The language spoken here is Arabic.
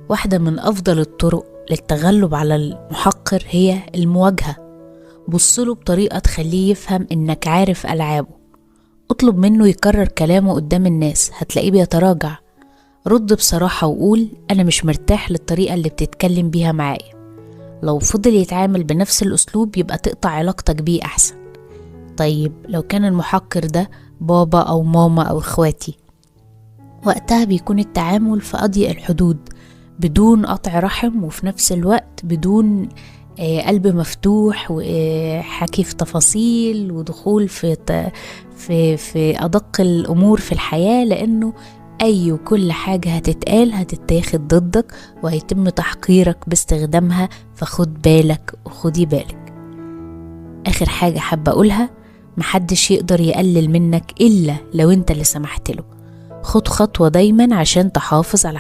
واحدة من أفضل الطرق للتغلب على المحقر هي المواجهة. بصله بطريقة تخليه يفهم إنك عارف ألعابه. اطلب منه يكرر كلامه قدام الناس، هتلاقيه بيتراجع. رد بصراحة وقول أنا مش مرتاح للطريقة اللي بتتكلم بيها معايا. لو فضل يتعامل بنفس الأسلوب يبقى تقطع علاقتك بيه أحسن. طيب لو كان المحقر ده بابا أو ماما أو إخواتي، وقتها بيكون التعامل في أضيق الحدود، بدون قطع رحم، وفي نفس الوقت بدون قلب مفتوح وحكي في تفاصيل ودخول في أدق الأمور في الحياة، لأنه أي وكل حاجة هتتقال هتتاخد ضدك وهيتم تحقيرك باستخدامها، فخد بالك وخدي بالك. آخر حاجة حابة أقولها، محدش يقدر يقلل منك إلا لو أنت اللي سمحت له. خد خطوة دايما عشان تحافظ على